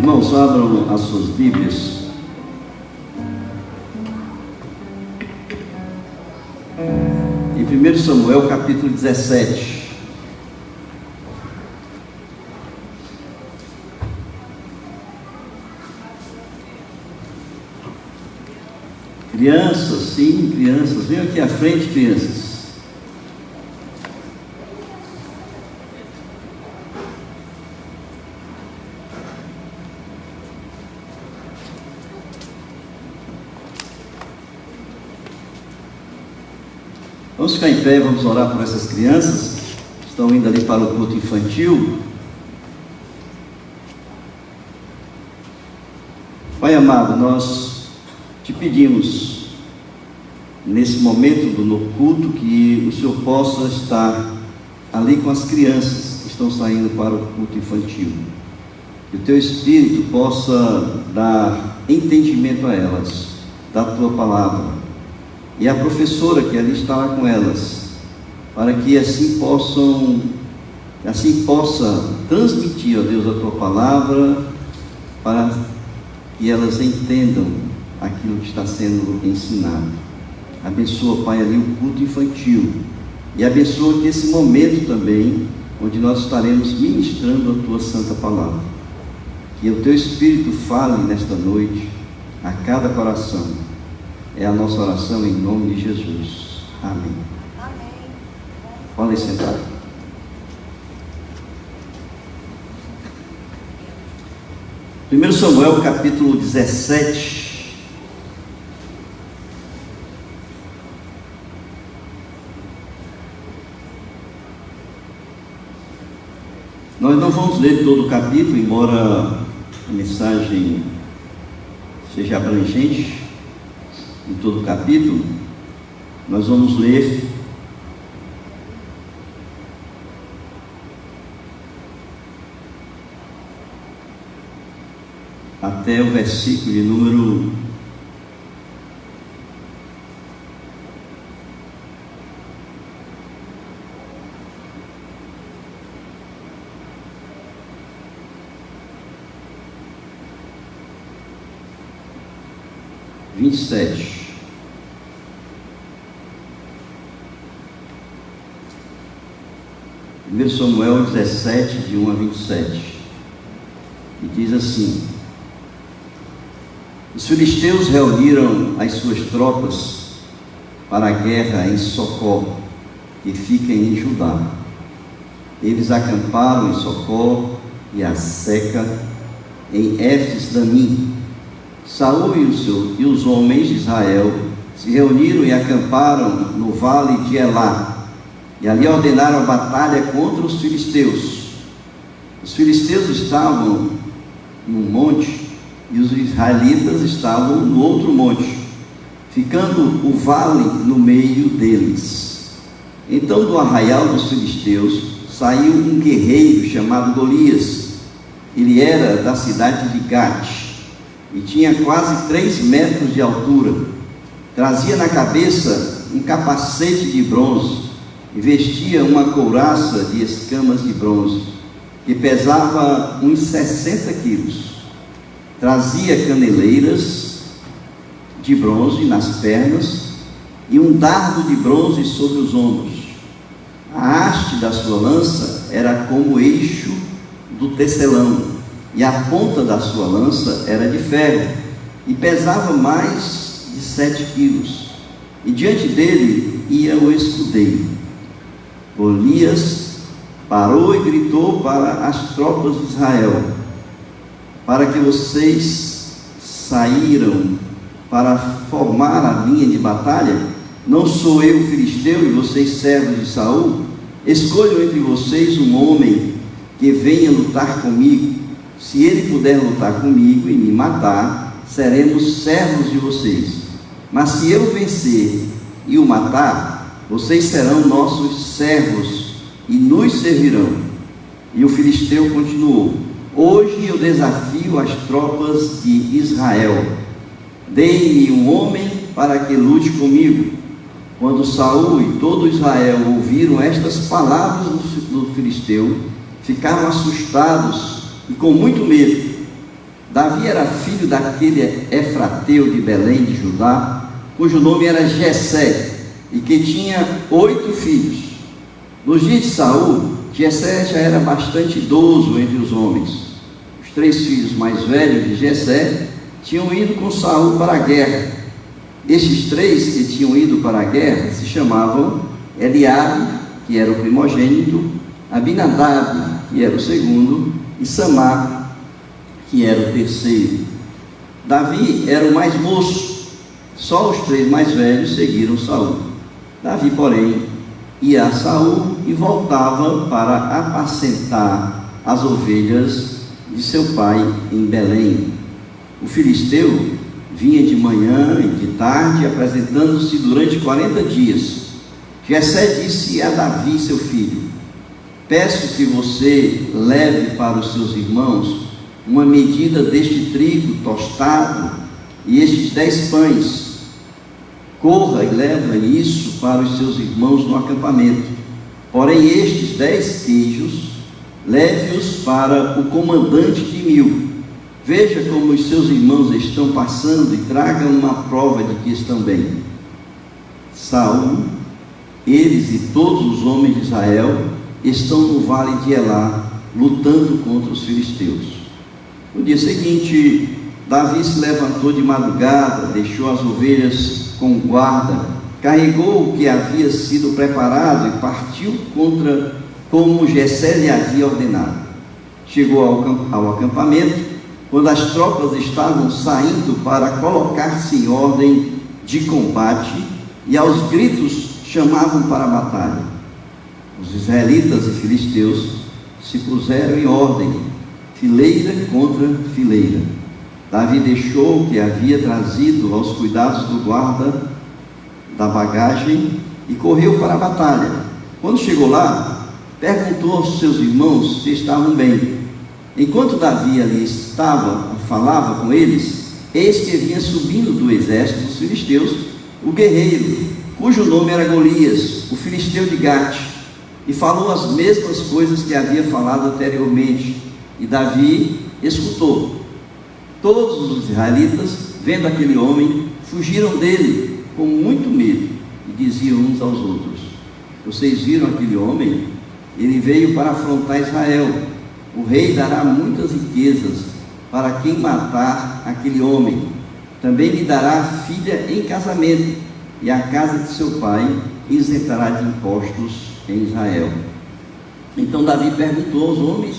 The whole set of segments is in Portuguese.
Irmãos, abram as suas Bíblias em 1 Samuel capítulo 17. Crianças, sim, crianças, venham aqui à frente, crianças. Vamos ficar em pé, vamos orar por essas crianças que estão indo ali para o culto infantil. Pai amado, nós te pedimos nesse momento do culto que o Senhor possa estar ali com as crianças que estão saindo para o culto infantil, que o teu Espírito possa dar entendimento a elas da tua palavra, e a professora que ali está lá com elas, para que assim possa transmitir, ó Deus, a tua palavra, para que elas entendam aquilo que está sendo ensinado. Abençoa, Pai, ali o culto infantil, e abençoa que esse momento também, onde nós estaremos ministrando a tua santa palavra, que o teu Espírito fale nesta noite a cada coração. É a nossa oração em nome de Jesus. Amém. Amém. Podem sentar. Primeiro Samuel capítulo 17. Nós não vamos ler todo o capítulo, embora a mensagem seja abrangente em todo o capítulo. Nós vamos ler até o versículo de número 27. Primeiro Samuel 17, de 1 a 27. E diz assim: os filisteus reuniram as suas tropas para a guerra em Socó, que fica em Judá. Eles acamparam em Socó e a Seca, em Éfes-Damim. Saul e os homens de Israel se reuniram e acamparam no vale de Elá, e ali ordenaram a batalha contra os filisteus. Os filisteus estavam num monte e os israelitas estavam no outro monte, ficando o vale no meio deles. Então do arraial dos filisteus saiu um guerreiro chamado Golias. Ele era da cidade de Gate e tinha quase 3 metros de altura. Trazia na cabeça um capacete de bronze e vestia uma couraça de escamas de bronze, que pesava uns 60 quilos. Trazia caneleiras de bronze nas pernas e um dardo de bronze sobre os ombros. A haste da sua lança era como o eixo do tecelão, e a ponta da sua lança era de ferro, e pesava mais de 7 quilos. E diante dele ia o escudeiro. Golias parou e gritou para as tropas de Israel: para que vocês saíram para formar a linha de batalha? Não sou eu filisteu e vocês servos de Saul? Escolham entre vocês um homem que venha lutar comigo. Se ele puder lutar comigo e me matar, seremos servos de vocês. Mas se eu vencer e o matar, vocês serão nossos servos e nos servirão. E o filisteu continuou: hoje eu desafio as tropas de Israel. Deem-me um homem para que lute comigo. Quando Saul e todo Israel ouviram estas palavras do filisteu, ficaram assustados e com muito medo. Davi era filho daquele Efrateu de Belém de Judá, cujo nome era Jessé, e que tinha 8 filhos. Nos dias de Saul, Jessé já era bastante idoso entre os homens. Os 3 filhos mais velhos de Jessé tinham ido com Saul para a guerra. Estes 3 que tinham ido para a guerra se chamavam Eliabe, que era o primogênito, Abinadab, que era o segundo, e Samar, que era o terceiro. Davi era o mais moço, só os 3 mais velhos seguiram Saul. Davi, porém, ia a Saul e voltava para apacentar as ovelhas de seu pai em Belém. O filisteu vinha de manhã e de tarde, apresentando-se durante 40 dias. Jessé disse a Davi, seu filho: peço que você leve para os seus irmãos uma medida deste trigo tostado e estes 10 pães. Corra e leve isso para os seus irmãos no acampamento. Porém, estes 10 queijos, leve-os para o comandante de 1000. Veja como os seus irmãos estão passando e traga uma prova de que estão bem. Saul, eles e todos os homens de Israel estão no vale de Elá, lutando contra os filisteus. No dia seguinte, Davi se levantou de madrugada, deixou as ovelhas com guarda, carregou o que havia sido preparado e partiu contra como Jessé lhe havia ordenado. Chegou ao acampamento, quando as tropas estavam saindo para colocar-se em ordem de combate, e aos gritos chamavam para a batalha. Os israelitas e filisteus se puseram em ordem, fileira contra fileira. Davi deixou o que havia trazido aos cuidados do guarda da bagagem e correu para a batalha. Quando chegou lá, perguntou aos seus irmãos se estavam bem. Enquanto Davi ali falava com eles, eis que vinha subindo do exército dos filisteus o guerreiro, cujo nome era Golias, o filisteu de Gate, e falou as mesmas coisas que havia falado anteriormente, e Davi escutou. Todos os israelitas, vendo aquele homem, fugiram dele com muito medo, e diziam uns aos outros: vocês viram aquele homem? Ele veio para afrontar Israel. O rei dará muitas riquezas para quem matar aquele homem. Também lhe dará filha em casamento, e a casa de seu pai isentará de impostos em Israel. Então Davi perguntou aos homens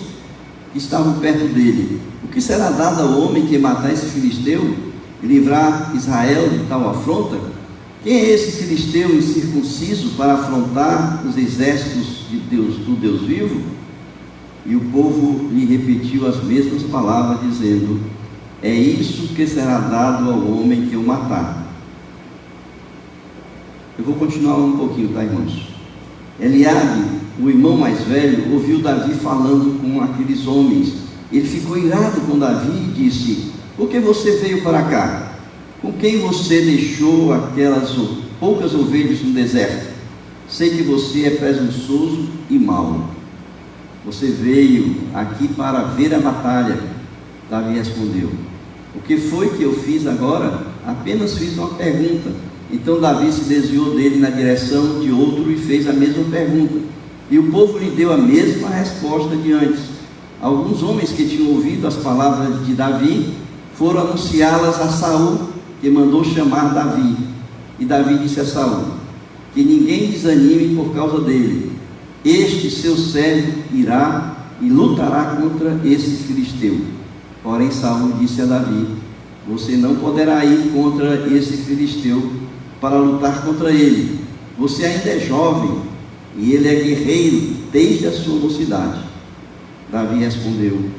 que estavam perto dele: o que será dado ao homem que matar esse filisteu e livrar Israel de tal afronta? Quem é esse filisteu incircunciso para afrontar os exércitos de Deus, do Deus vivo? E o povo lhe repetiu as mesmas palavras, dizendo: é isso que será dado ao homem que o matar. Eu vou continuar um pouquinho, tá, irmãos? Eliabe, o irmão mais velho, ouviu Davi falando com aqueles homens. Ele ficou irado com Davi e disse: por que você veio para cá? Com quem você deixou aquelas poucas ovelhas no deserto? Sei que você é presunçoso e mau. Você veio aqui para ver a batalha. Davi respondeu: o que foi que eu fiz agora? Apenas fiz uma pergunta. Então Davi se desviou dele na direção de outro e fez a mesma pergunta. E o povo lhe deu a mesma resposta de antes. Alguns homens que tinham ouvido as palavras de Davi foram anunciá-las a Saul, que mandou chamar Davi. E Davi disse a Saul: que ninguém desanime por causa dele. Este seu servo irá e lutará contra esse filisteu. Porém Saul disse a Davi: você não poderá ir contra esse filisteu para lutar contra ele. Você ainda é jovem e ele é guerreiro desde a sua mocidade. Davi respondeu: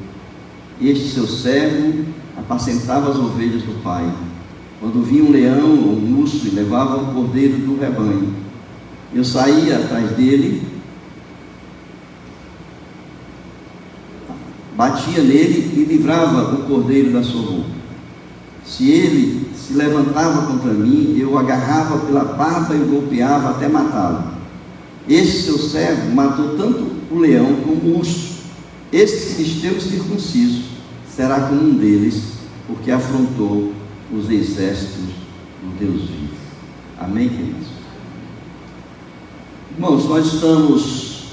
este seu servo apacentava as ovelhas do pai. Quando vinha um leão ou um urso e levava o cordeiro do rebanho, eu saía atrás dele, batia nele e livrava o cordeiro da sua boca. Se ele se levantava contra mim, eu o agarrava pela barba e o golpeava até matá-lo. Este seu servo matou tanto o leão como o urso. Este filisteu circunciso será como um deles, porque afrontou os exércitos do Deus vivo. Amém, queridos? Irmãos, nós estamos,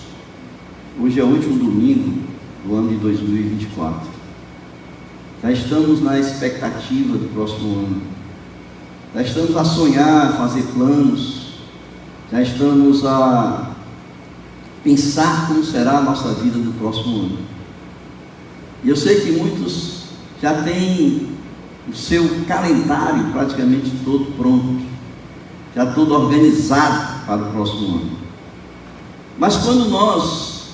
hoje é o último domingo do ano de 2024. Já estamos na expectativa do próximo ano. Já estamos a sonhar, a fazer planos. Já estamos a pensar como será a nossa vida no próximo ano. E eu sei que muitos já têm o seu calendário praticamente todo pronto, já todo organizado para o próximo ano. Mas quando nós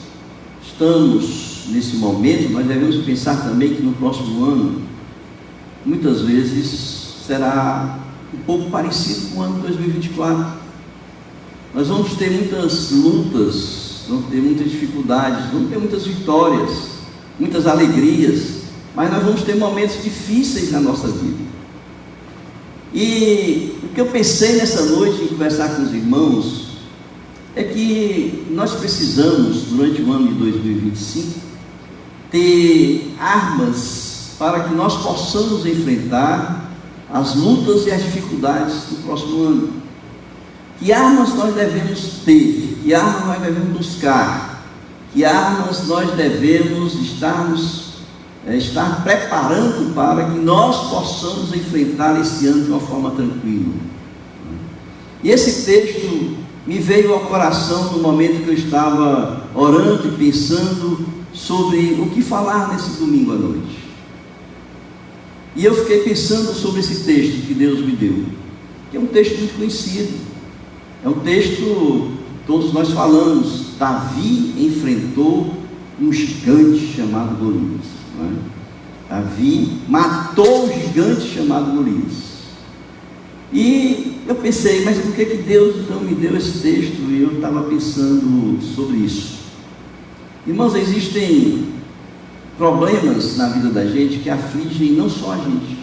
estamos nesse momento, nós devemos pensar também que no próximo ano, muitas vezes, será um pouco parecido com o ano de 2024. Nós vamos ter muitas lutas, vamos ter muitas dificuldades, vamos ter muitas vitórias, muitas alegrias, mas nós vamos ter momentos difíceis na nossa vida. E o que eu pensei nessa noite em conversar com os irmãos é que nós precisamos, durante o ano de 2025, ter armas para que nós possamos enfrentar as lutas e as dificuldades do próximo ano. Que armas nós devemos ter? Que armas nós devemos buscar? Que armas nós devemos estar preparando para que nós possamos enfrentar esse ano de uma forma tranquila? E esse texto me veio ao coração no momento que eu estava orando e pensando sobre o que falar nesse domingo à noite. E eu fiquei pensando sobre esse texto que Deus me deu, que é um texto muito conhecido. É um texto, todos nós falamos, Davi enfrentou um gigante chamado Golias. Não é? Davi matou o gigante chamado Golias. E eu pensei, mas por que Deus então me deu esse texto? E eu estava pensando sobre isso. Irmãos, existem problemas na vida da gente que afligem não só a gente,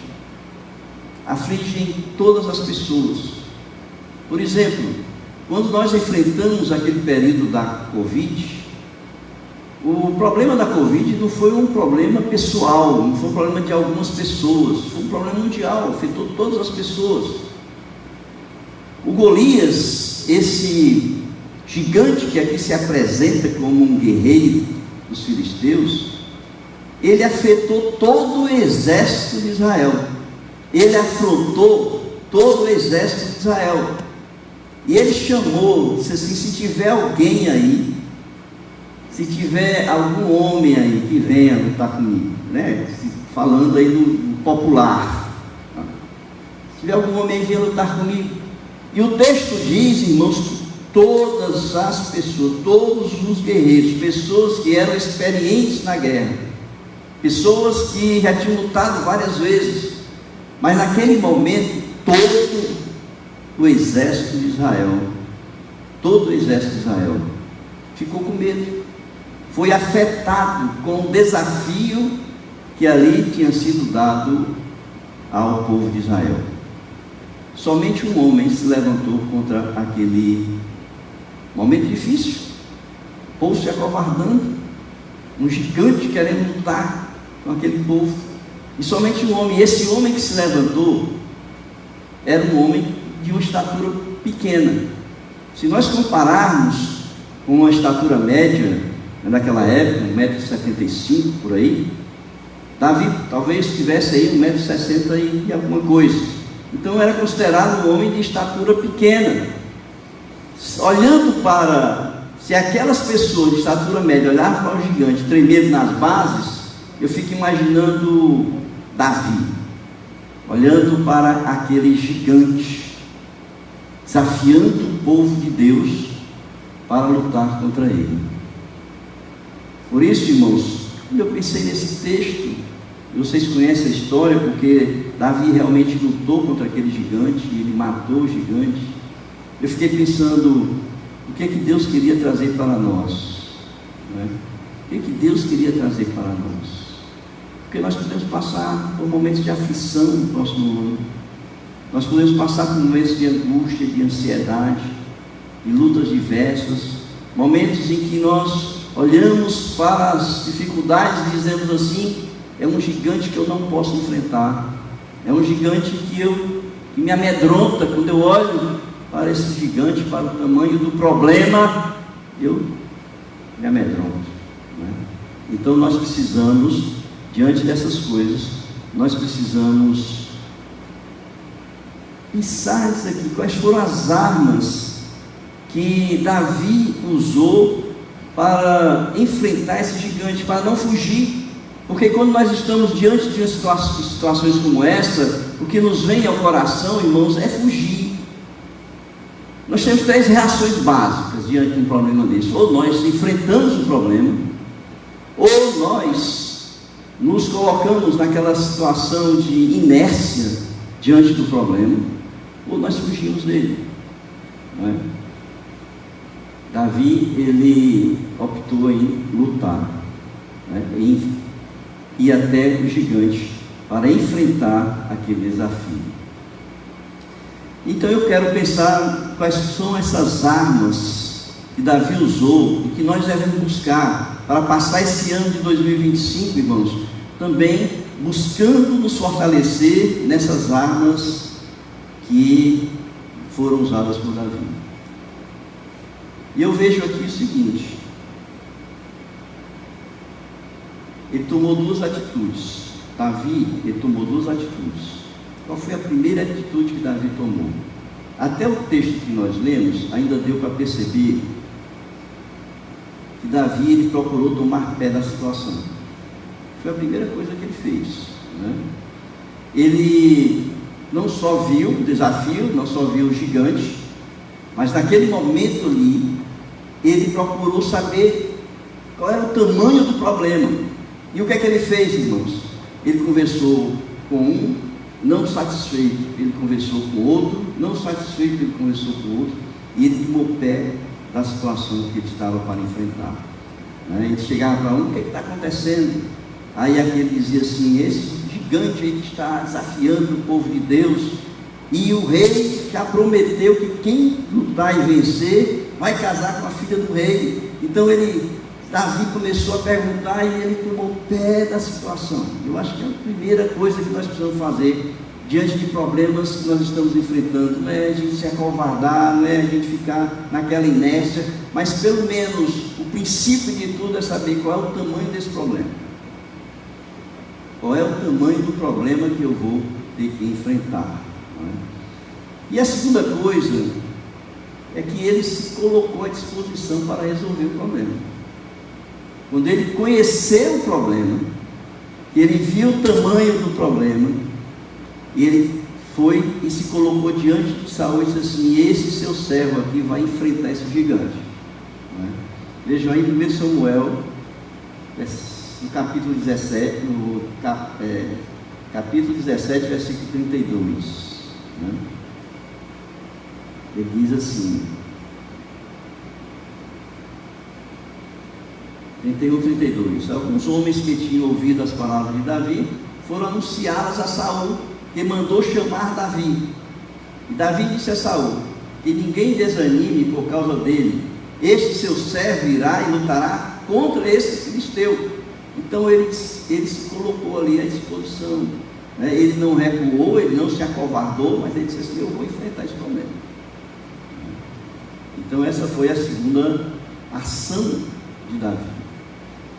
afligem todas as pessoas. Por exemplo, quando nós enfrentamos aquele período da Covid, o problema da Covid não foi um problema pessoal, não foi um problema de algumas pessoas, foi um problema mundial, afetou todas as pessoas. O Golias, esse gigante que aqui se apresenta como um guerreiro dos filisteus, ele afetou todo o exército de Israel, ele afrontou todo o exército de Israel, e ele chamou, disse assim: se tiver alguém aí, se tiver algum homem aí que venha lutar comigo, né? Falando aí no popular, se tiver algum homem aí que venha lutar comigo. E o texto diz, irmãos, que todas as pessoas, todos os guerreiros, pessoas que eram experientes na guerra, pessoas que já tinham lutado várias vezes, mas naquele momento todo o exército de Israel, todo o exército de Israel ficou com medo, foi afetado com o desafio que ali tinha sido dado ao povo de Israel. Somente um homem se levantou contra aquele momento difícil, o povo se acovardando, um gigante querendo lutar com aquele povo, e somente um homem. Esse homem que se levantou era um homem de uma estatura pequena. Se nós compararmos com a estatura média naquela época, 1,75 m por aí, Davi talvez tivesse aí 1,60 m e alguma coisa. Então era considerado um homem de estatura pequena. Olhando para, se aquelas pessoas de estatura média olhavam para o gigante tremendo nas bases, eu fico imaginando Davi olhando para aquele gigante, desafiando o povo de Deus para lutar contra ele. Por isso, irmãos, quando eu pensei nesse texto, vocês conhecem a história, porque Davi realmente lutou contra aquele gigante, e ele matou o gigante. Eu fiquei pensando, o que é que Deus queria trazer para nós? Né? O que é que Deus queria trazer para nós? Porque nós podemos passar por momentos de aflição no próximo ano, nós podemos passar por momentos de angústia, de ansiedade, de lutas diversas, momentos em que nós olhamos para as dificuldades e dizemos assim: é um gigante que eu não posso enfrentar, é um gigante que me amedronta. Quando eu olho para esse gigante, para o tamanho do problema, eu me amedronto, né? Então nós precisamos, diante dessas coisas, nós precisamos pensar nisso aqui, quais foram as armas que Davi usou para enfrentar esse gigante, para não fugir. Porque quando nós estamos diante de situações como essa, o que nos vem ao coração, irmãos, é fugir. Nós temos 3 reações básicas diante de um problema desse: ou nós enfrentamos o problema, ou nós nos colocamos naquela situação de inércia diante do problema, ou nós fugimos dele, não é? Davi, ele optou em lutar, né? Em ir até o gigante para enfrentar aquele desafio. Então eu quero pensar quais são essas armas que Davi usou e que nós devemos buscar para passar esse ano de 2025, irmãos, também buscando nos fortalecer nessas armas que foram usadas por Davi. E eu vejo aqui o seguinte: ele tomou 2 atitudes. Davi, ele tomou 2 atitudes. Qual foi a primeira atitude que Davi tomou? Até o texto que nós lemos, ainda deu para perceber que Davi, ele procurou tomar pé da situação. Foi a primeira coisa que ele fez, né? Ele não só viu o desafio, não só viu o gigante, mas naquele momento ali, ele procurou saber qual era o tamanho do problema. E o que é que ele fez, irmãos? Ele conversou com um, não satisfeito, ele conversou com outro, não satisfeito, ele conversou com outro, e ele tomou pé da situação que ele estava para enfrentar, né? Ele chegava para um: o que está acontecendo? Aí aquele dizia assim: esse gigante aí que está desafiando o povo de Deus, e o rei já prometeu que quem lutar e vencer vai casar com a filha do rei. Então Davi começou a perguntar e ele tomou pé da situação. Eu acho que é a primeira coisa que nós precisamos fazer diante de problemas que nós estamos enfrentando. Não é a gente se acovardar, não é a gente ficar naquela inércia, mas pelo menos o princípio de tudo é saber qual é o tamanho desse problema. Qual é o tamanho do problema que eu vou ter que enfrentar, não é? E a segunda coisa é que ele se colocou à disposição para resolver o problema. Quando ele conheceu o problema, ele viu o tamanho do problema, ele foi e se colocou diante de Saul e disse assim: esse seu servo aqui vai enfrentar esse gigante, não é? Vejam aí em 1 Samuel, no capítulo 17, capítulo 17, versículo 32, né? Ele diz assim, 31, 32: alguns homens que tinham ouvido as palavras de Davi foram anunciá-las a Saul, que mandou chamar Davi. E Davi disse a Saul: que ninguém desanime por causa dele, este seu servo irá e lutará contra esse filisteu. Então ele se colocou ali à disposição, né? Ele não recuou, ele não se acovardou, mas ele disse assim: eu vou enfrentar esse problema. Então essa foi a segunda ação de Davi.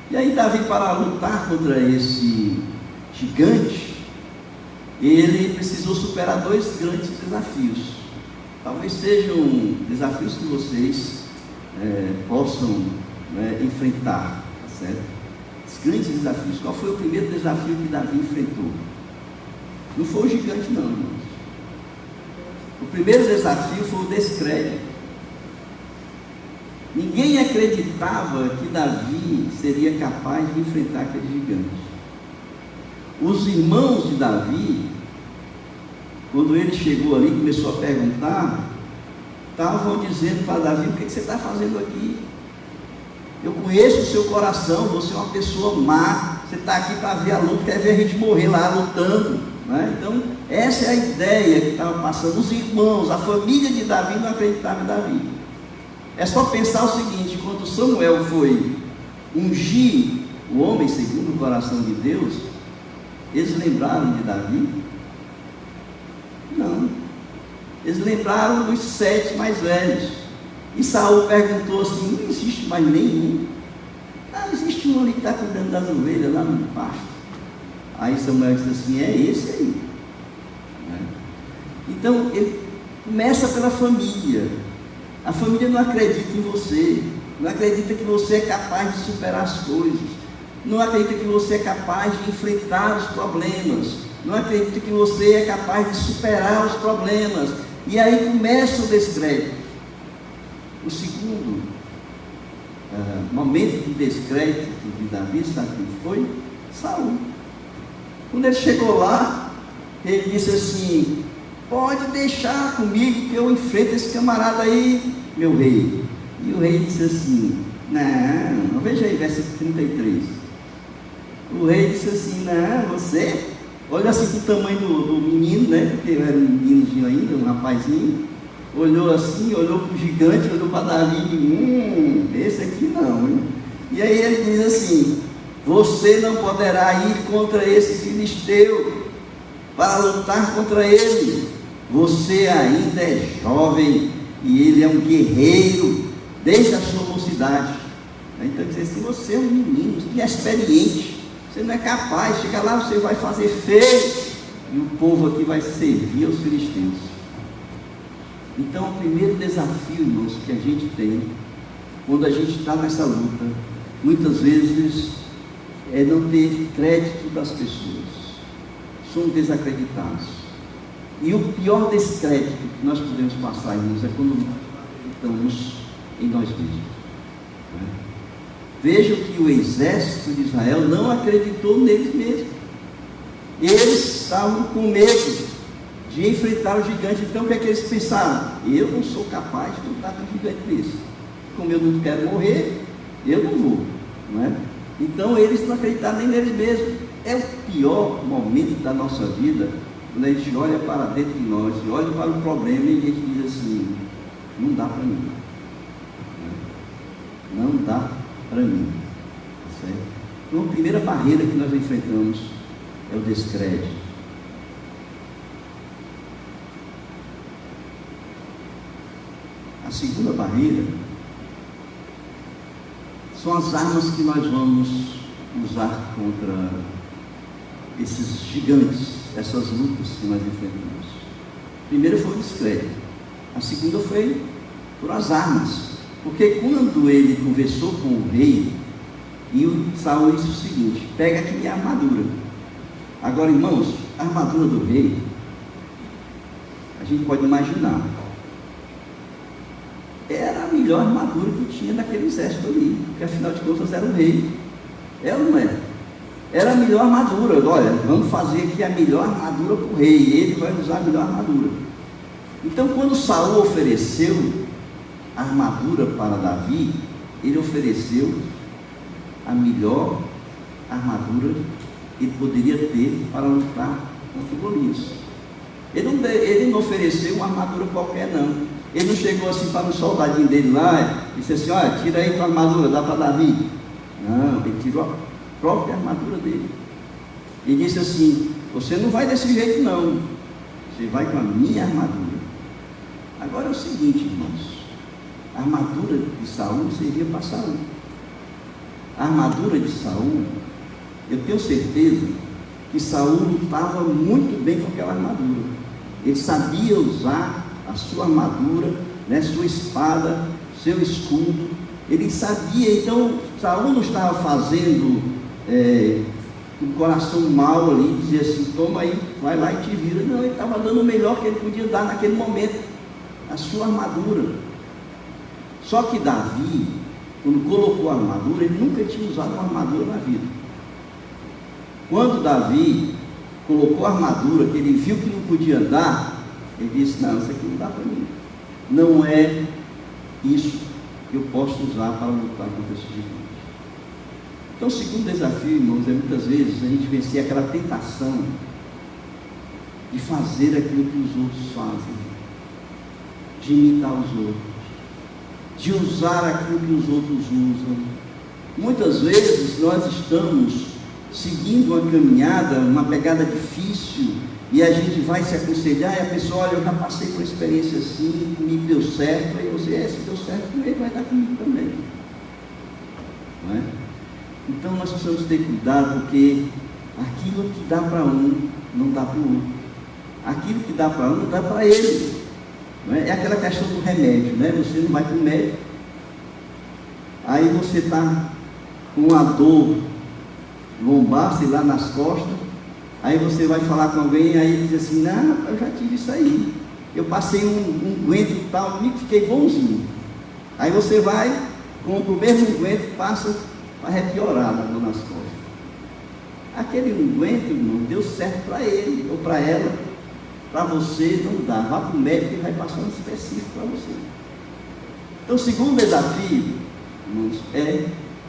E aí Davi, para lutar contra esse gigante, ele precisou superar 2 grandes desafios. Talvez sejam desafios que vocês possam, né, enfrentar, tá certo? Os grandes desafios. Qual foi o primeiro desafio que Davi enfrentou? Não foi o gigante não, irmãos. O primeiro desafio foi o descrédito. Ninguém acreditava que Davi seria capaz de enfrentar aquele gigante. Os irmãos de Davi, quando ele chegou ali, começou a perguntar, estavam dizendo para Davi: o que você está fazendo aqui? Eu conheço o seu coração, você é uma pessoa má, você está aqui para ver a luta, quer ver a gente morrer lá lutando, né? Então essa é a ideia que estava passando. Os irmãos, a família de Davi não acreditava em Davi. É só pensar o seguinte: quando Samuel foi ungir o homem segundo o coração de Deus, Eles lembraram de Davi? Não. Eles lembraram dos 7 mais velhos. E Saul perguntou assim: não existe mais nenhum? Ah, existe um ali que está cuidando das ovelhas lá no pasto. Aí Samuel disse assim: é esse aí. Então ele começa pela família. A família não acredita em você, não acredita que você é capaz de superar as coisas, não acredita que você é capaz de enfrentar os problemas, não acredita que você é capaz de superar os problemas. E aí começa o descrédito. O segundo momento de descrédito de Davi, sabe quem foi? Saul. Quando ele chegou lá, ele disse assim: pode deixar comigo que eu enfrento esse camarada aí, meu rei. E o rei disse assim: não, veja aí, verso 33. O rei disse assim: não, você, olha assim para o tamanho do menino, né? Porque eu era um meninozinho ainda, um rapazinho. Olhou assim, olhou para o gigante, olhou para Davi e esse aqui não, hein? E aí ele diz assim: você não poderá ir contra esse filisteu para lutar contra ele. Você ainda é jovem e ele é um guerreiro desde a sua mocidade. Então diz assim: você é um menino, você é experiente, você não é capaz, chega lá, você vai fazer feio e o povo aqui vai servir aos filisteus. Então o primeiro desafio, irmãos, que a gente tem quando a gente está nessa luta, muitas vezes é não ter crédito das pessoas. Somos desacreditados. E o pior descrédito que nós podemos passar, irmãos, é quando nós acreditamos em nós mesmos. Vejam que o exército de Israel não acreditou neles mesmos. Eles estavam com medo de enfrentar o gigante. Então o que é que eles pensaram? Eu não sou capaz de lutar com um gigante desse. Como eu não quero morrer, eu não vou. Não é? Então eles não acreditaram nem neles mesmos. É o pior momento da nossa vida, quando a gente olha para dentro de nós, olha para o problema e a gente diz assim: não dá para mim. Não dá para mim. Certo? Então a primeira barreira que nós enfrentamos é o descrédito. A segunda barreira são as armas que nós vamos usar contra esses gigantes, essas lutas que nós enfrentamos. Primeiro foi o descrédito, a segunda foi por as armas, porque quando ele conversou com o rei, e o Saul disse o seguinte: pega aqui minha armadura. Agora, irmãos, a armadura do rei, a gente pode imaginar, era a melhor armadura que tinha daquele exército ali, porque afinal de contas era o rei. Ela não era. Era a melhor armadura. Olha, vamos fazer aqui a melhor armadura para o rei, ele vai usar a melhor armadura. Então, quando Saul ofereceu a armadura para Davi, ele ofereceu a melhor armadura que ele poderia ter para lutar contra o Golias. Ele não ofereceu uma armadura qualquer, não. Ele não chegou assim para o soldadinho dele lá e disse assim: olha, tira aí tua armadura, dá para Davi. Não, ele tirou a própria armadura dele. Ele disse assim: você não vai desse jeito não, você vai com a minha armadura. Agora é o seguinte, irmãos, a armadura de Saul servia para Saul. A armadura de Saul, eu tenho certeza que Saul lutava muito bem com aquela armadura. Ele sabia usar a sua armadura, né, sua espada, seu escudo. Ele sabia. Então Saul não estava fazendo um coração mau ali, dizer assim: toma aí, vai lá e te vira. Não, ele estava dando o melhor que ele podia dar naquele momento, a sua armadura. Só que Davi, quando colocou a armadura, ele nunca tinha usado uma armadura na vida. Quando Davi colocou a armadura, que ele viu que não podia andar, ele disse: não, isso aqui não dá para mim, não é isso que eu posso usar para lutar contra esse gigante. Então o segundo desafio, irmãos, é muitas vezes a gente vencer aquela tentação de fazer aquilo que os outros fazem, de imitar os outros, de usar aquilo que os outros usam. Muitas vezes nós estamos seguindo uma caminhada, uma pegada difícil, e a gente vai se aconselhar, e a pessoa, olha, eu já passei por uma experiência assim, comigo deu certo, aí você, se deu certo comigo, vai dar comigo também. Não é? Então nós precisamos ter cuidado, porque aquilo que dá para um, não dá para o outro. Aquilo que dá para um, não dá para ele. Não é? É aquela questão do remédio, né? Você não vai para o médico, aí você está com uma dor lombar, sei lá, nas costas, aí você vai falar com alguém, aí ele diz assim, não, eu já tive isso aí, eu passei um unguento e tal, comigo fiquei bonzinho. Aí você vai, compra o mesmo unguento, passa para piorar a dor nas costas. Aquele unguento, irmão, deu certo para ele ou para ela, para você não dá. Vá para o médico e vai passar um específico para você. Então, o segundo desafio, irmãos, é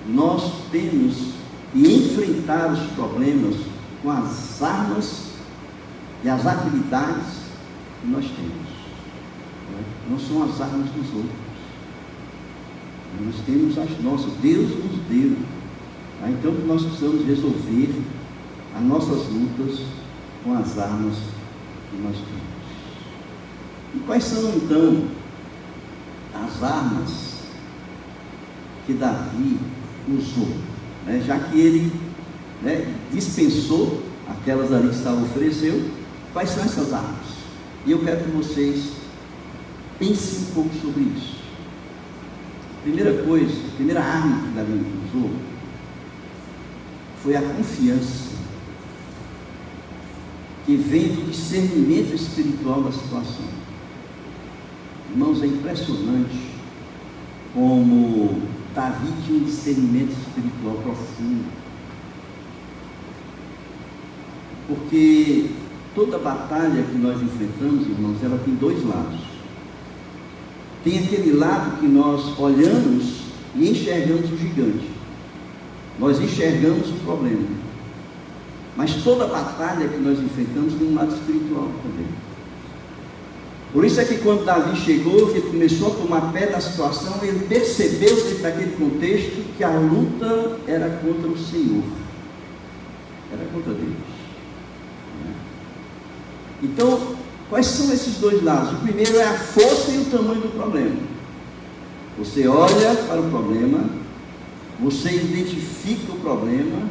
nós temos que enfrentar os problemas com as armas e as habilidades que nós temos. Não são as armas dos outros. Nós temos as nossas. Deus nos deu. Então nós precisamos resolver as nossas lutas com as armas que nós temos. E quais são então as armas que Davi usou? Já que ele dispensou aquelas ali que estavam ofereceu, quais são essas armas? E eu quero que vocês pensem um pouco sobre isso. A primeira arma que Davi usou foi a confiança que vem do discernimento espiritual da situação. Irmãos, é impressionante como Davi tinha um discernimento espiritual profundo, porque toda batalha que nós enfrentamos, irmãos, ela tem dois lados. Tem aquele lado que nós olhamos e enxergamos o gigante, nós enxergamos o problema, mas toda batalha que nós enfrentamos tem um lado espiritual também. Por isso é que quando Davi chegou, ele começou a tomar pé da situação, ele percebeu dentro daquele contexto que a luta era contra o Senhor, era contra Deus. Então, quais são esses dois lados? O primeiro é a força e o tamanho do problema. Você olha para o problema, você identifica o problema,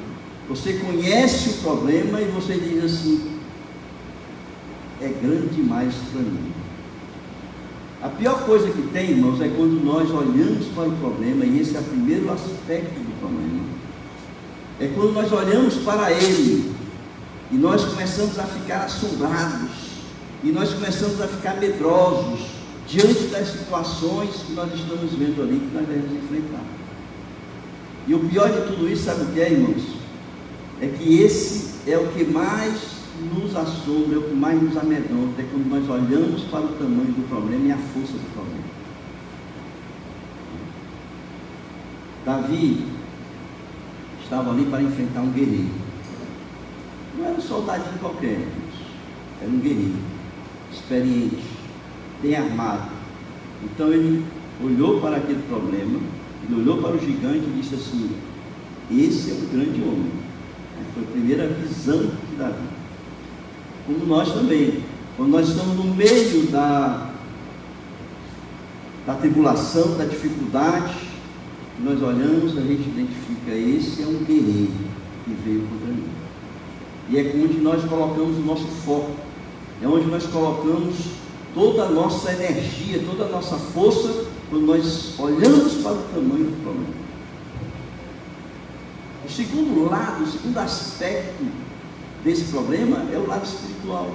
você conhece o problema e você diz assim, é grande demais para mim. A pior coisa que tem, irmãos, é quando nós olhamos para o problema, e esse é o primeiro aspecto do problema, é quando nós olhamos para ele, e nós começamos a ficar assombrados, e nós começamos a ficar medrosos, diante das situações que nós estamos vendo ali, que nós devemos enfrentar. E o pior de tudo isso, sabe o que é, irmãos? É que esse é o que mais nos assombra, é o que mais nos amedronta, é quando nós olhamos para o tamanho do problema e a força do problema. Davi estava ali para enfrentar um guerreiro. Não era um soldadinho qualquer, era um guerreiro, experiente, bem armado. Então ele olhou para aquele problema, ele olhou para o gigante e disse assim, esse é um grande homem. Foi a primeira visão de Davi. Como nós também, quando nós estamos no meio da tribulação, da dificuldade, nós olhamos, a gente identifica, esse é um guerreiro que veio contra mim. E é onde nós colocamos o nosso foco, é onde nós colocamos toda a nossa energia, toda a nossa força, quando nós olhamos para o tamanho do problema. O segundo lado, o segundo aspecto desse problema é o lado espiritual.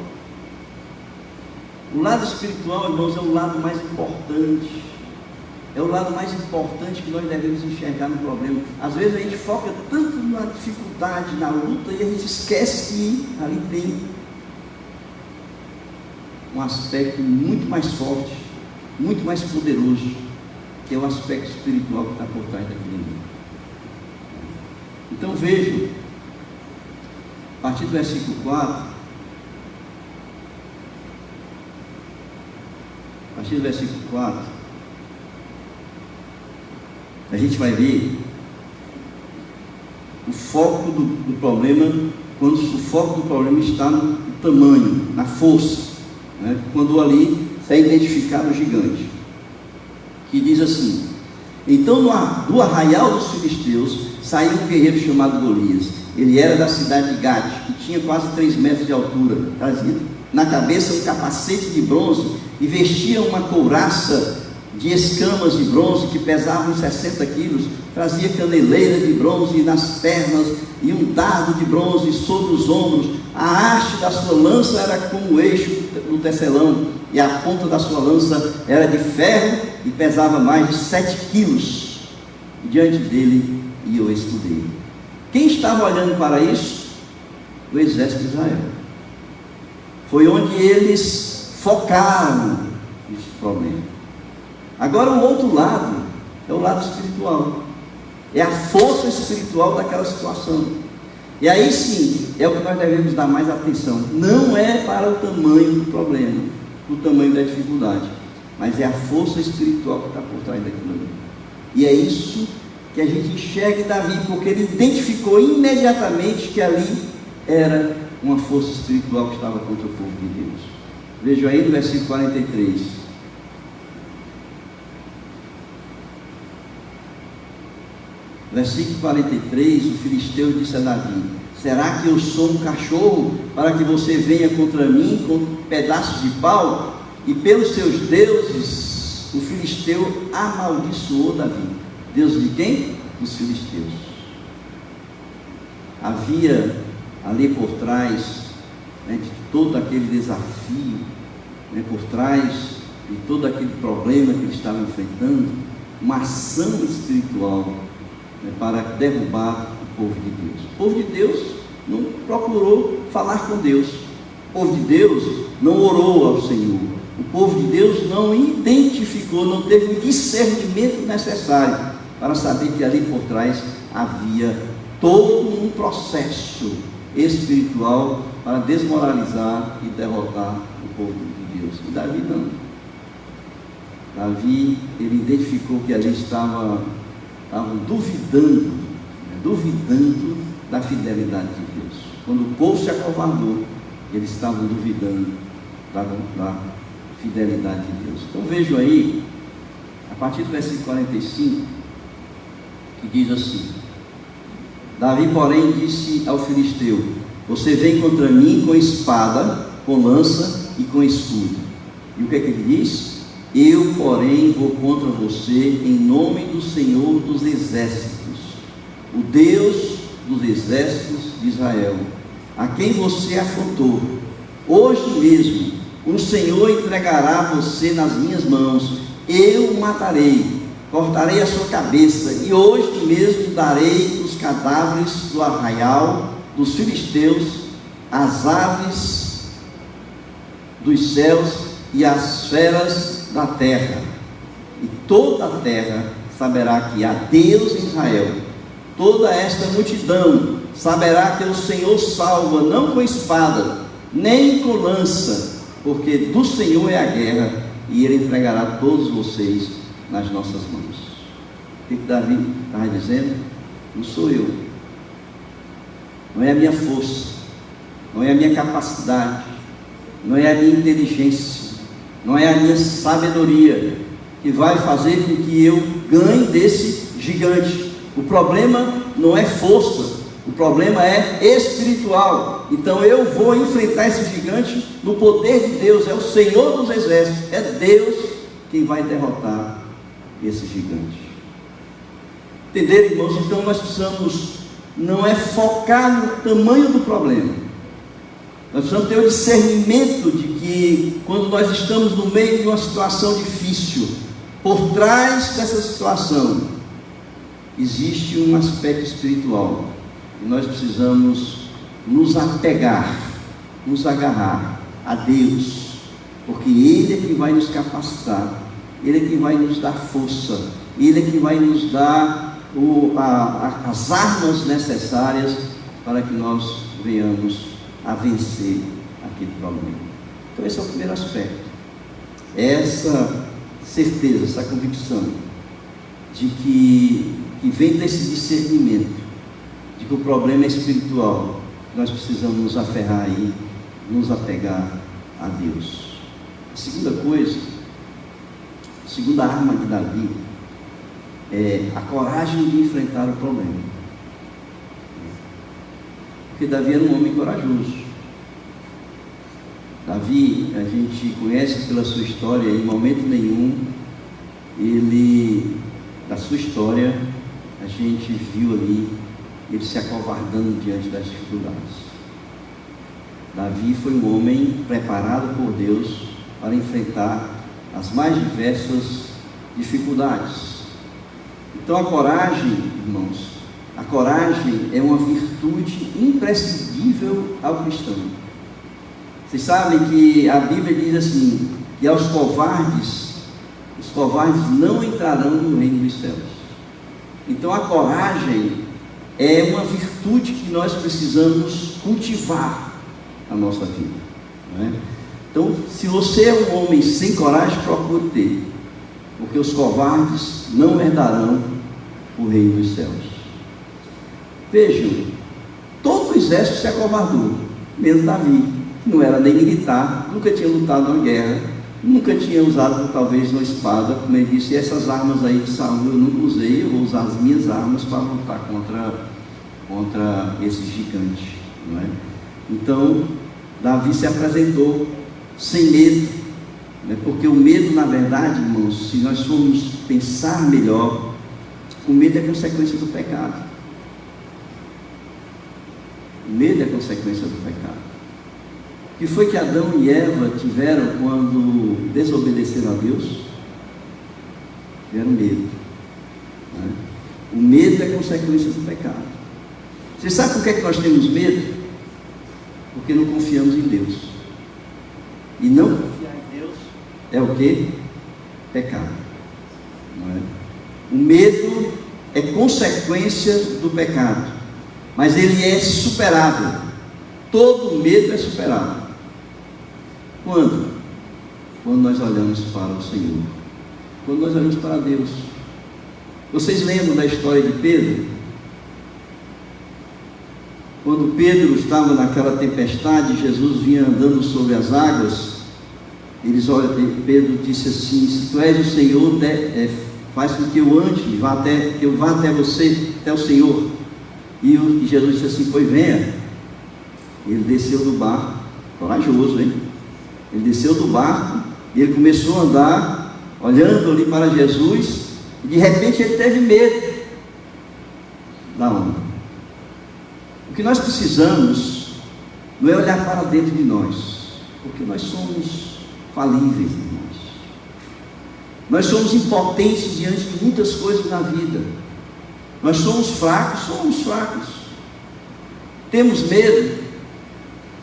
O lado espiritual, irmãos, é o lado mais importante. É o lado mais importante que nós devemos enxergar no problema. Às vezes a gente foca tanto na dificuldade, na luta, e a gente esquece que ali tem um aspecto muito mais forte, muito mais poderoso, que é o aspecto espiritual que está por trás daquele mundo. Então vejam, a partir do versículo 4, a partir do versículo 4, a gente vai ver o foco do problema, quando o foco do problema está no tamanho, na força, né? Quando ali é identificado o gigante, que diz assim: então do arraial dos filisteus saiu um guerreiro chamado Golias. Ele era da cidade de Gate, que tinha quase 3 metros de altura, trazia na cabeça um capacete de bronze e vestia uma couraça de escamas de bronze que pesavam 60 quilos, trazia caneleira de bronze nas pernas e um dardo de bronze sobre os ombros. A haste da sua lança era como o eixo do tecelão, e a ponta da sua lança era de ferro e pesava mais de 7 quilos. Diante dele ia o escudeiro. Quem estava olhando para isso? O exército de Israel. Foi onde eles focaram esse problema. Agora o outro lado é o lado espiritual, é a força espiritual daquela situação. E aí sim, é o que nós devemos dar mais atenção. Não é para o tamanho do problema, o tamanho da dificuldade, mas é a força espiritual que está por trás daquilo ali. E é isso que a gente enxerga em Davi, porque ele identificou imediatamente que ali era uma força espiritual que estava contra o povo de Deus. Vejam aí no versículo 43. Versículo 43, o filisteu disse a Davi: será que eu sou um cachorro para que você venha contra mim com pedaços de pau? E pelos seus deuses, o filisteu amaldiçoou Davi. Deus de quem? Dos filisteus. Havia ali por trás, né, de todo aquele desafio, né, por trás de todo aquele problema que ele estava enfrentando, uma ação espiritual, né, para derrubar o povo de Deus. O povo de Deus não procurou falar com Deus. O povo de Deus não orou ao Senhor. O povo de Deus não identificou, não teve o discernimento necessário para saber que ali por trás havia todo um processo espiritual para desmoralizar e derrotar o povo de Deus. E Davi não. Davi, ele identificou que ali estavam duvidando da fidelidade de Deus. Quando o povo se acovardou, eles estavam duvidando da fidelidade de Deus. Então vejam aí, a partir do versículo 45, que diz assim: Davi, porém, disse ao filisteu: você vem contra mim com espada, com lança e com escudo. E o que é que ele diz? Eu, porém, vou contra você em nome do Senhor dos exércitos, o Deus dos exércitos de Israel, a quem você afrontou. Hoje mesmo o Senhor entregará você nas minhas mãos. Eu o matarei, cortarei a sua cabeça, e hoje mesmo darei os cadáveres do arraial dos filisteus, as aves dos céus e as feras da terra. E toda a terra saberá que há Deus em Israel. Toda esta multidão saberá que o Senhor salva, não com espada, nem com lança, porque do Senhor é a guerra, e Ele entregará todos vocês nas nossas mãos. O que Davi estava dizendo? Não sou eu, não é a minha força, não é a minha capacidade, não é a minha inteligência, não é a minha sabedoria que vai fazer com que eu ganhe desse gigante. O problema não é força, o problema é espiritual. Então eu vou enfrentar esse gigante no poder de Deus. É o Senhor dos exércitos, é Deus quem vai derrotar esse gigante. Entenderam, irmãos? Então nós precisamos, não é focar no tamanho do problema, nós precisamos ter o discernimento de que quando nós estamos no meio de uma situação difícil, por trás dessa situação existe um aspecto espiritual, e nós precisamos nos apegar, nos agarrar a Deus, porque Ele é que vai nos capacitar, Ele é que vai nos dar força, Ele é que vai nos dar as armas necessárias para que nós venhamos a vencer aquele problema. Então esse é o primeiro aspecto, essa certeza, essa convicção de que vem desse discernimento, de de que o problema é espiritual, nós precisamos nos aferrar aí, nos apegar a Deus. A segunda coisa, a segunda arma de Davi é a coragem de enfrentar o problema. Porque Davi era um homem corajoso. Davi, a gente conhece pela sua história, em momento nenhum, da sua história, a gente viu ali ele se acovardando diante das dificuldades. Davi foi um homem preparado por Deus para enfrentar as mais diversas dificuldades. Então a coragem, irmãos, a coragem é uma virtude imprescindível ao cristão. Vocês sabem que a Bíblia diz assim, que aos covardes, os covardes não entrarão no reino dos céus. Então a coragem é uma virtude que nós precisamos cultivar na nossa vida, não é? Então, se você é um homem sem coragem, procure ter, porque os covardes não herdarão o reino dos céus. Vejam, todo o exército se acovardou, menos Davi, que não era nem militar, nunca tinha lutado uma guerra, nunca tinha usado talvez uma espada, como ele disse, essas armas aí de Saul eu nunca usei, eu vou usar as minhas armas para lutar contra esse gigante, não é? Então, Davi se apresentou sem medo, né? Porque o medo, na verdade, irmãos, se nós formos pensar melhor, o medo é consequência do pecado. O medo é consequência do pecado. O que foi que Adão e Eva tiveram quando desobedeceram a Deus? Tiveram medo, né? O medo é consequência do pecado. Você sabe por que é que nós temos medo? Porque não confiamos em Deus. E não confiar em Deus é o que? Pecado, não é? O medo é consequência do pecado, mas ele é superável. Todo medo é superável. Quando? Quando nós olhamos para o Senhor, quando nós olhamos para Deus. Vocês lembram da história de Pedro? Quando Pedro estava naquela tempestade, Jesus vinha andando sobre as águas, Pedro disse assim, se tu és o Senhor, faz com que eu ande, que eu vá até você, até o Senhor. E Jesus disse assim, pois venha. Ele desceu do barco, corajoso, hein? Ele desceu do barco e ele começou a andar, olhando ali para Jesus, e de repente ele teve medo da onda. O que nós precisamos não é olhar para dentro de nós, porque nós somos falíveis, irmãos. Nós somos impotentes diante de muitas coisas na vida. Nós somos fracos. Temos medo,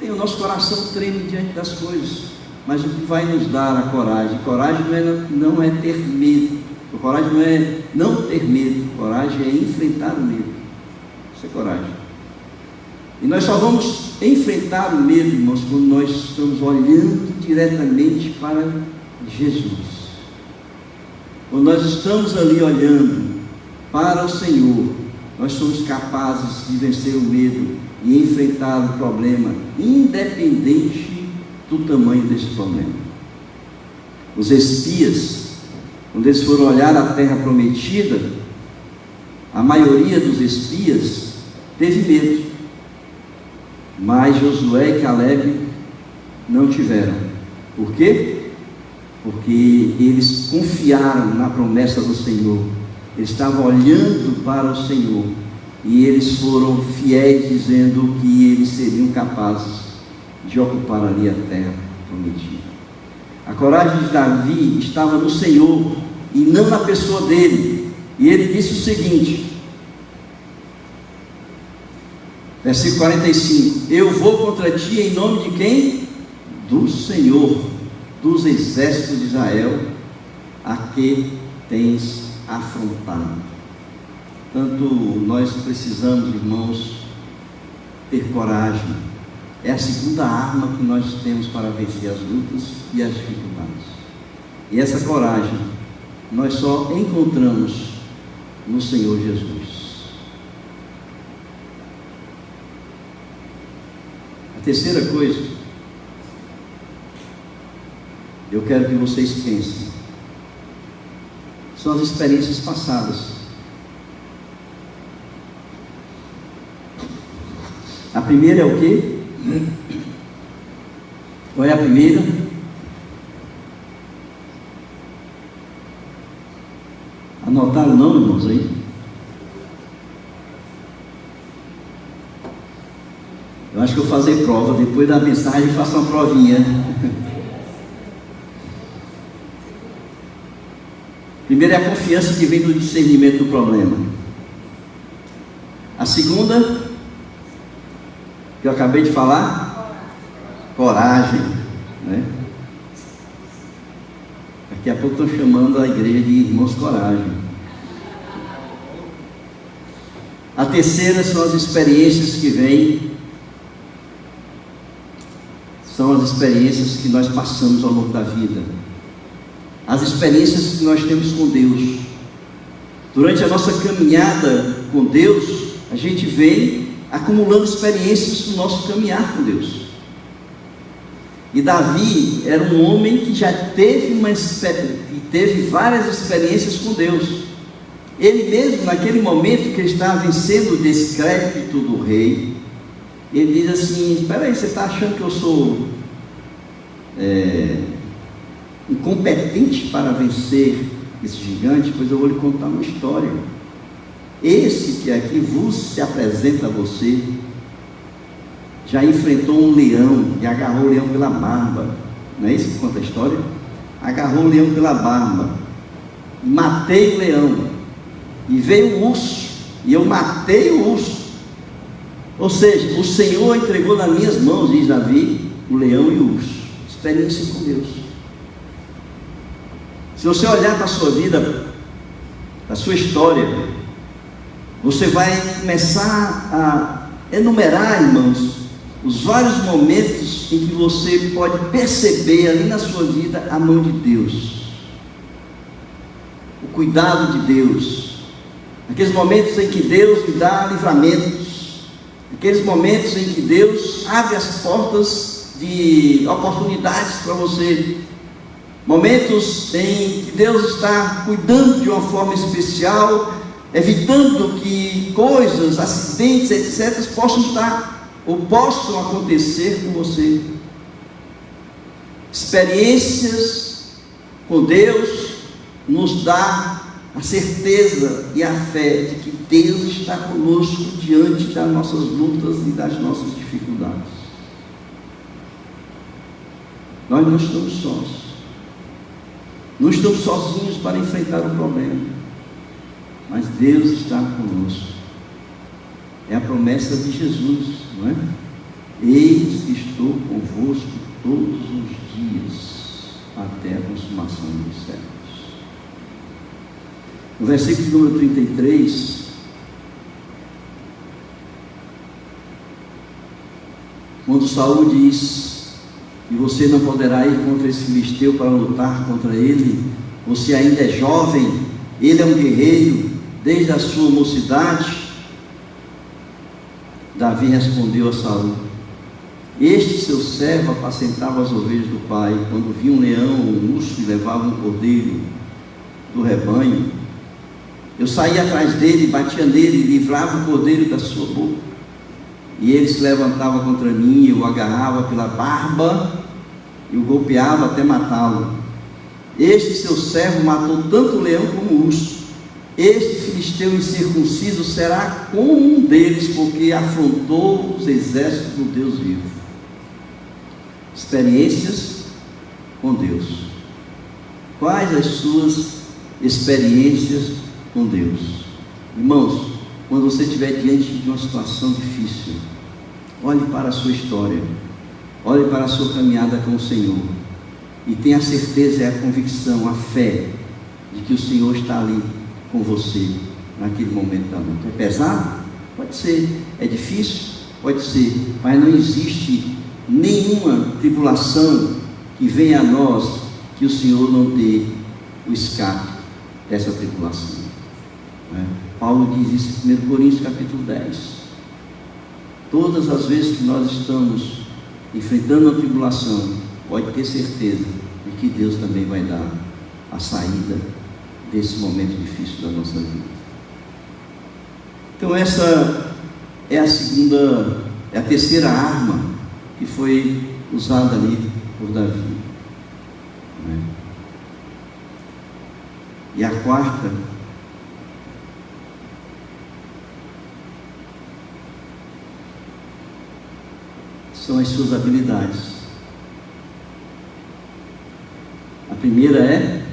o nosso coração treme diante das coisas, mas o que vai nos dar a coragem? Coragem não é ter medo, coragem não é não ter medo, coragem é enfrentar o medo. Isso é coragem. E nós só vamos enfrentar o medo, irmãos, quando nós estamos olhando diretamente para Jesus. Quando nós estamos ali olhando para o Senhor, nós somos capazes de vencer o medo e enfrentar o problema, independente do tamanho desse problema. Os espias, quando eles foram olhar a terra prometida, a maioria dos espias teve medo, mas Josué e Caleb não tiveram. Por quê? Porque eles confiaram na promessa do Senhor, eles estavam olhando para o Senhor, e eles foram fiéis, dizendo que eles seriam capazes de ocupar ali a terra prometida. A coragem de Davi estava no Senhor e não na pessoa dele. E ele disse o seguinte, versículo 45: eu vou contra ti em nome de quem? Do Senhor dos exércitos de Israel, a que tens afrontado. Tanto nós precisamos, irmãos, ter coragem. É a segunda arma que nós temos para vencer as lutas e as dificuldades. E essa coragem nós só encontramos no Senhor Jesus. terceira coisa, eu quero que vocês pensem, são as experiências passadas. A primeira é o quê? Qual é a primeira? Anotaram não, irmãos, aí? Eu acho que eu vou fazer prova, depois da mensagem eu faço uma provinha. Primeiro é a confiança que vem do discernimento do problema. A segunda, que eu acabei de falar, coragem, né? Daqui a pouco estou chamando a igreja de irmãos coragem. A terceira são as experiências que vêm, são as experiências que nós passamos ao longo da vida, as experiências que nós temos com Deus. Durante a nossa caminhada com Deus, a gente vem acumulando experiências no nosso caminhar com Deus. E Davi era um homem que já teve várias experiências com Deus. Ele mesmo, naquele momento que ele estava vencendo o descrédito do rei, ele diz assim: espera aí, você está achando que eu sou incompetente para vencer esse gigante? Pois eu vou lhe contar uma história. Esse que aqui vos se apresenta a você, já enfrentou um leão e agarrou o leão pela barba. Não é isso que conta a história? Agarrou o leão pela barba, matei o leão, e veio o urso, e eu matei o urso. Ou seja, o Senhor entregou nas minhas mãos, diz Davi, o leão e o urso. Experiência com Deus. Se você olhar para a sua vida, para a sua história, você vai começar a enumerar, irmãos, os vários momentos em que você pode perceber ali na sua vida a mão de Deus, o cuidado de Deus, aqueles momentos em que Deus lhe dá livramentos, aqueles momentos em que Deus abre as portas de oportunidades para você, momentos em que Deus está cuidando de uma forma especial, evitando que coisas, acidentes, etc. possam acontecer com você. Experiências com Deus nos dá a certeza e a fé de que Deus está conosco diante das nossas lutas e das nossas dificuldades. Nós não estamos sós, não estamos sozinhos para enfrentar o problema, mas Deus está conosco. É a promessa de Jesus, não é? Eis que estou convosco todos os dias, até a consumação dos séculos. No versículo número 33, quando Saul diz que você não poderá ir contra esse filisteu para lutar contra ele, você ainda é jovem, ele é um guerreiro desde a sua mocidade. Davi respondeu a Saul: este seu servo apacentava as ovelhas do pai, quando via um leão ou um urso e levava um cordeiro do rebanho, eu saía atrás dele, batia nele e livrava o cordeiro da sua boca, e ele se levantava contra mim, eu o agarrava pela barba e o golpeava até matá-lo. Este seu servo matou tanto o leão como o urso. Este filisteu incircunciso será como um deles, porque afrontou os exércitos do Deus vivo. Experiências com Deus. Quais as suas experiências com Deus? Irmãos, quando você estiver diante de uma situação difícil, olhe para a sua história, olhe para a sua caminhada com o Senhor, e tenha a certeza e a convicção, a fé, de que o Senhor está ali com você, naquele momento da luta. É pesado? Pode ser. É difícil? Pode ser. Mas não existe nenhuma tribulação que venha a nós, que o Senhor não dê o escape dessa tribulação. Paulo diz isso em 1 Coríntios capítulo 10. Todas as vezes que nós estamos enfrentando a tribulação, pode ter certeza de que Deus também vai dar a saída desse momento difícil da nossa vida. Então essa é a terceira arma que foi usada ali por Davi, né? E a quarta são as suas habilidades. A primeira é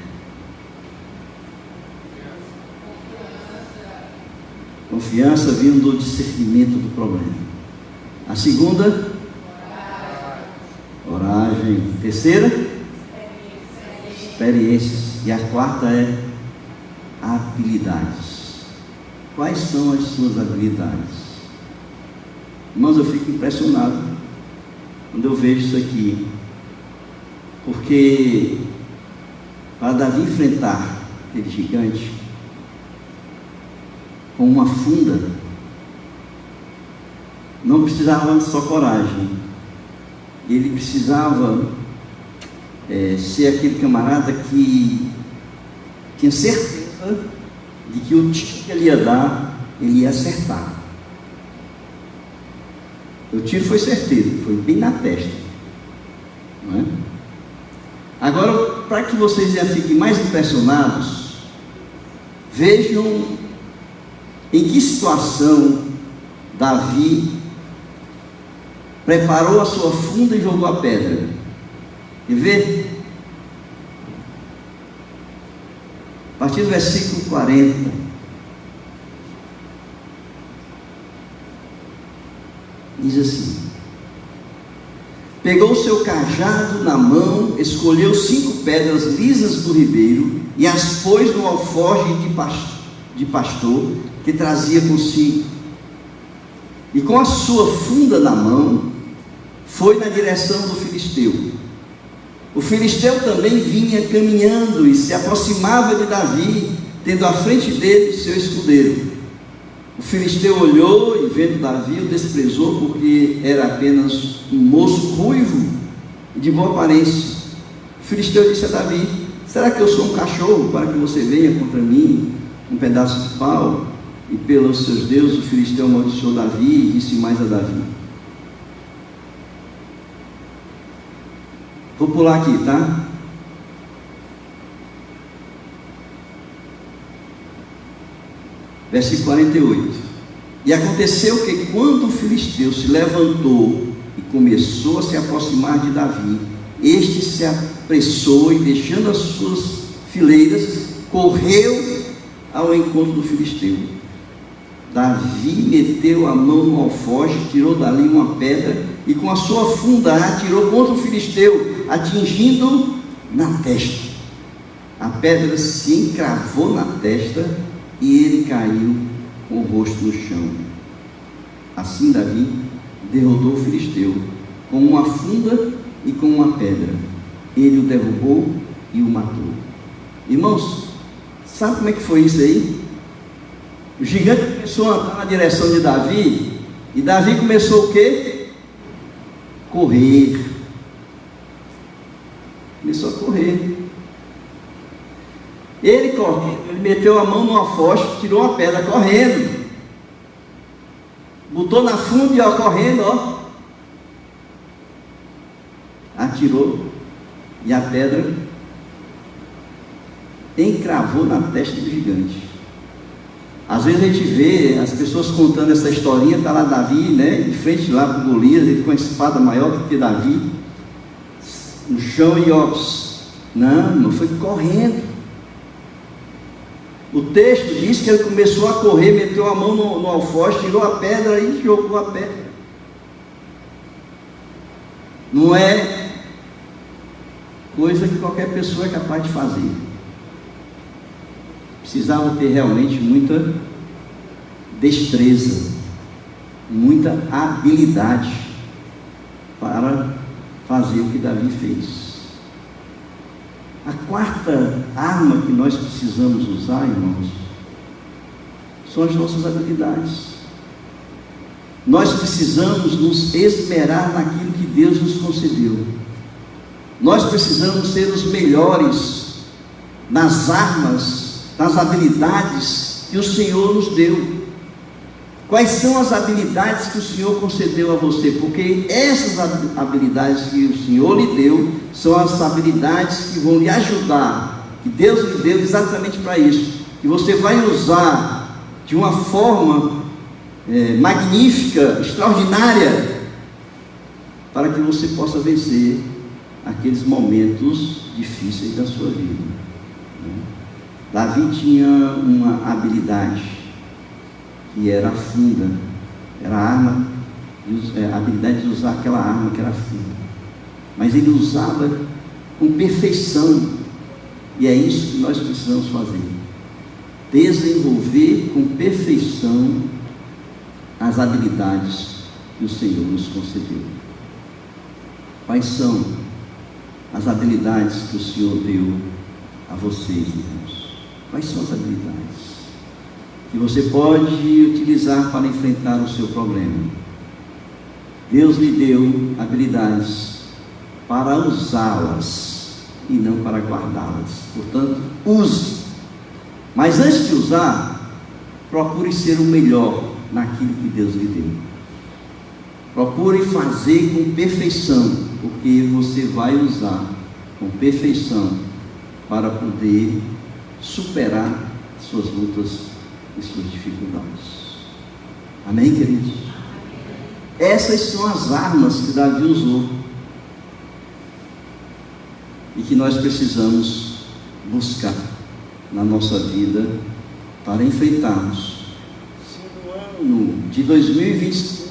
confiança vindo do discernimento do problema. A segunda, coragem. Terceira, experiências. E a quarta é habilidades. Quais são as suas habilidades? Irmãos, eu fico impressionado quando eu vejo isso aqui, porque para Davi enfrentar aquele gigante com uma funda, não precisava só coragem, ele precisava ser aquele camarada que tinha certeza de que o tiro que ele ia dar, ele ia acertar. O tiro foi certeiro, foi bem na testa, não é? Agora, para que vocês já fiquem mais impressionados, vejam em que situação Davi preparou a sua funda e jogou a pedra. Quer ver? A partir do versículo 40. Diz assim: pegou o seu cajado na mão, escolheu 5 pedras lisas do ribeiro e as pôs no alforje de pastor que trazia consigo. E com a sua funda na mão, foi na direção do filisteu. O filisteu também vinha caminhando e se aproximava de Davi, tendo à frente dele seu escudeiro. O filisteu olhou e, vendo Davi, o desprezou, porque era apenas um moço ruivo e de boa aparência. O filisteu disse a Davi: será que eu sou um cachorro para que você venha contra mim, um pedaço de pau? E pelos seus deuses, o filisteu amaldiçoou Davi e disse mais a Davi. Vou pular aqui, tá? Versículo 48. E aconteceu que quando o filisteu se levantou e começou a se aproximar de Davi, este se apressou e, deixando as suas fileiras, correu ao encontro do filisteu. Davi meteu a mão no alforje, tirou dali uma pedra e com a sua funda atirou contra o filisteu, atingindo na testa. A pedra se encravou na testa e ele caiu com o rosto no chão. Assim Davi derrotou o filisteu com uma funda e com uma pedra. Ele o derrubou e o matou. Irmãos, sabe como é que foi isso aí? O gigante começou a andar na direção de Davi, e Davi começou o quê? Correr. Começou a correr. Ele correndo, ele meteu a mão no alforje, tirou a pedra correndo, botou na funda e correndo, atirou, e a pedra encravou na testa do gigante. Às vezes a gente vê as pessoas contando essa historinha, está lá Davi, né, de frente lá para Golias, ele com a espada maior do que Davi, no chão, e não foi correndo. O texto diz que ele começou a correr, meteu a mão no alforje, tirou a pedra e jogou a pedra. Não é coisa que qualquer pessoa é capaz de fazer. Precisava ter realmente muita destreza, muita habilidade para fazer o que Davi fez. A quarta arma que nós precisamos usar, irmãos, são as nossas habilidades. Nós precisamos nos esmerar naquilo que Deus nos concedeu. Nós precisamos ser os melhores nas armas, nas habilidades que o Senhor nos deu. Quais são as habilidades que o Senhor concedeu a você? Porque essas habilidades que o Senhor lhe deu são as habilidades que vão lhe ajudar, que Deus lhe deu exatamente para isso, que você vai usar de uma forma magnífica, extraordinária, para que você possa vencer aqueles momentos difíceis da sua vida. Davi tinha uma habilidade que era a funda, era a arma, a habilidade de usar aquela arma que era a funda, mas ele usava com perfeição, e é isso que nós precisamos fazer: desenvolver com perfeição as habilidades que o Senhor nos concedeu. Quais são as habilidades que o Senhor deu a vocês, irmãos? Quais são as habilidades que você pode utilizar para enfrentar o seu problema? Deus lhe deu habilidades para usá-las e não para guardá-las. Portanto, use. Mas antes de usar, procure ser o melhor naquilo que Deus lhe deu. Procure fazer com perfeição, porque você vai usar com perfeição para poder superar suas lutas e suas dificuldades. Amém, queridos? Essas são as armas que Davi usou e que nós precisamos buscar na nossa vida para enfrentarmos. Se no ano de 2025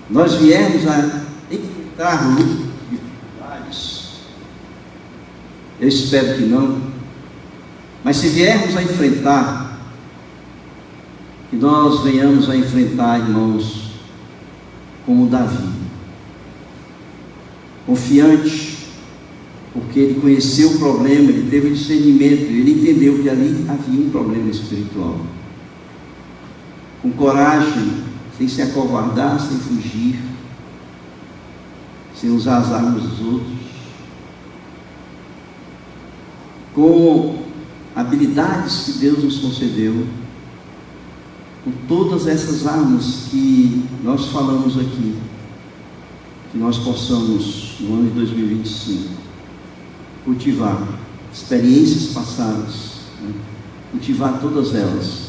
nós viermos a enfrentar lutas e dificuldades, eu espero que não, mas se viermos a enfrentar, que nós venhamos a enfrentar, irmãos, como Davi, confiante, porque ele conheceu o problema, ele teve discernimento, ele entendeu que ali havia um problema espiritual, com coragem, sem se acovardar, sem fugir, sem usar as armas dos outros, com habilidades que Deus nos concedeu, com todas essas armas que nós falamos aqui, que nós possamos, no ano de 2025, cultivar experiências passadas, cultivar todas elas,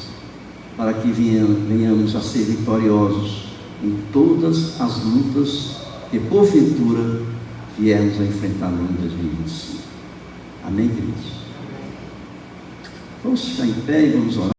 para que venhamos a ser vitoriosos em todas as lutas que porventura viermos a enfrentar no ano de 2025. Amém, queridos? Vamos ficar em pé e vamos orar.